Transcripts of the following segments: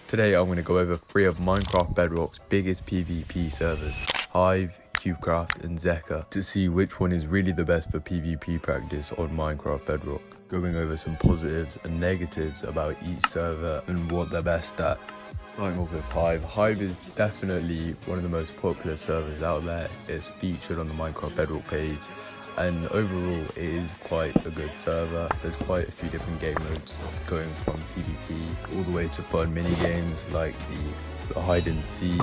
Today I'm going to go over 3 of Minecraft Bedrock's biggest PvP servers, Hive, CubeCraft and Zeka, to see which one is really the best for PvP practice on Minecraft Bedrock. Going over some positives and negatives about each server and what they're best at. Starting off with Hive. Hive is definitely one of the most popular servers out there. It's featured on the Minecraft Bedrock page, and overall it is quite a good server. There's quite a few different game modes, going from PvP all the way to fun mini games like the hide and seek,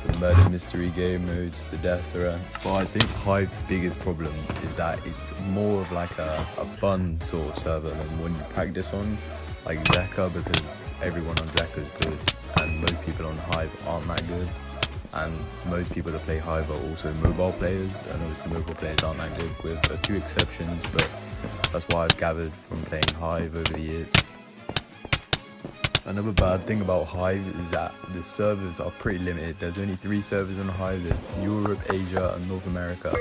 the murder mystery game modes, the death threat. But I think Hive's biggest problem is that it's more of like a fun sort of server than one you practice on, like Zeka, because everyone on Zeka is good and most people on Hive aren't that good. And most people that play Hive are also mobile players, and obviously mobile players aren't that good, with a few exceptions, but that's what I've gathered from playing Hive over the years. Another bad thing about Hive is that the servers are pretty limited. There's only 3 servers on Hive. There's Europe, Asia and North America,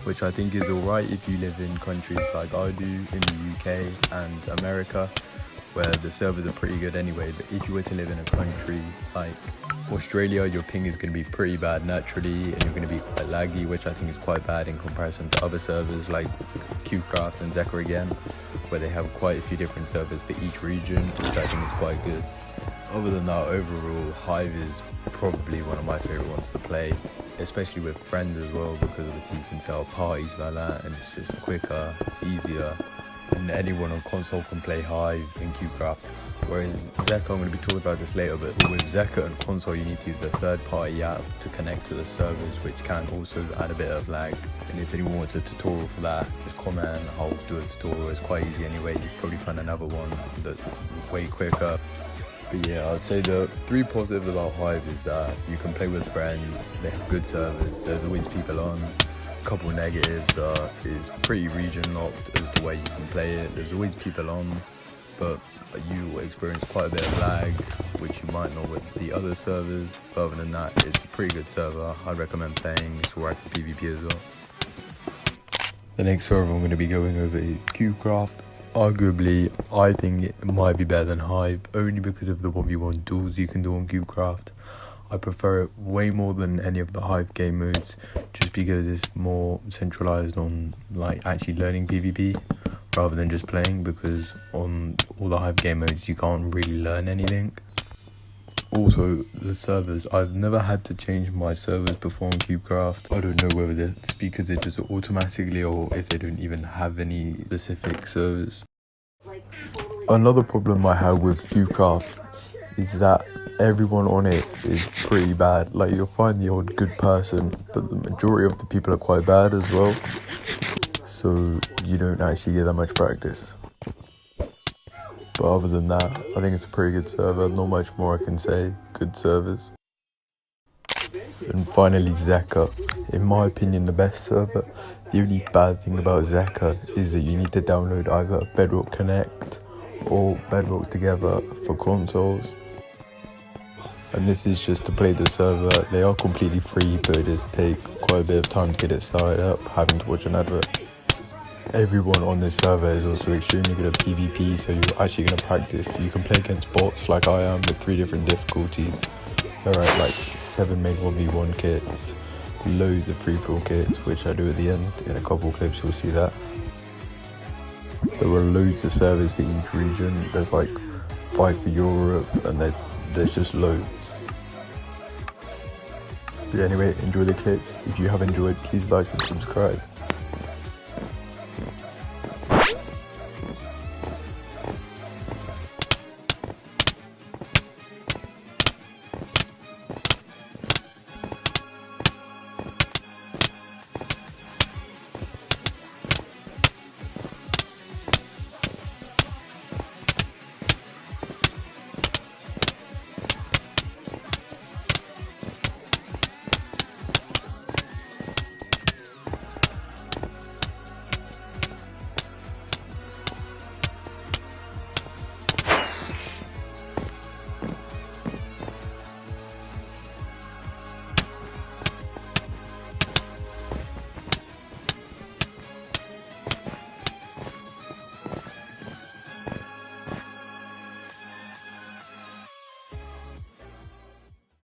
which I think is alright if you live in countries like I do in the UK and America, where the servers are pretty good anyway. But if you were to live in a country like Australia, your ping is going to be pretty bad naturally, and you're going to be quite laggy, which I think is quite bad in comparison to other servers like CubeCraft and Zeka again, where they have quite a few different servers for each region, which I think is quite good. Other than that, overall, Hive is probably one of my favourite ones to play, especially with friends as well, because obviously you can set up parties like that, and it's just quicker, it's easier, and anyone on console can play Hive and CubeCraft. Whereas Zeka, I'm going to be talking about this later, but with Zeka and console you need to use a third-party app to connect to the servers, which can also add a bit of lag. And if anyone wants a tutorial for that, just comment, I'll do a tutorial. It's quite easy anyway, you probably find another one that's way quicker. But yeah, I'd say the 3 positives about Hive is that you can play with friends, they have good servers, there's always people on. A couple negatives is pretty region locked as the way you can play it. There's always people on, but you will experience quite a bit of lag, which you might not with the other servers. But other than that, it's a pretty good server. I'd recommend playing. It's alright for PvP as well. The next server I'm going to be going over is CubeCraft. Arguably, I think it might be better than Hive, only because of the 1v1 duels you can do on CubeCraft. I prefer it way more than any of the Hive game modes, just because it's more centralized on like actually learning PvP rather than just playing, because on all the Hive game modes you can't really learn anything. Also, the servers, I've never had to change my servers before on CubeCraft. I don't know whether it's because it does it automatically or if they don't even have any specific servers. Another problem I have with CubeCraft is that everyone on it is pretty bad. Like, you'll find the odd good person, but the majority of the people are quite bad as well, so you don't actually get that much practice. But other than that, I think it's a pretty good server. Not much more I can say. Good servers. And finally, Zeka. In my opinion, the best server. The only bad thing about Zeka is that you need to download either Bedrock Connect or Bedrock Together for consoles. And this is just to play the server. They are completely free, but it does take quite a bit of time to get it started up, having to watch an advert. Everyone on this server is also extremely good at PvP, so you're actually going to practice. You can play against bots like I am with 3 different difficulties. There are like 7 main 1v1 kits, loads of free-for-all kits, which I do at the end. In a couple of clips you'll see that. There are loads of servers for each region. There's like 5 for Europe, and there's just loads. But anyway, enjoy the clips. If you have enjoyed, please like and subscribe.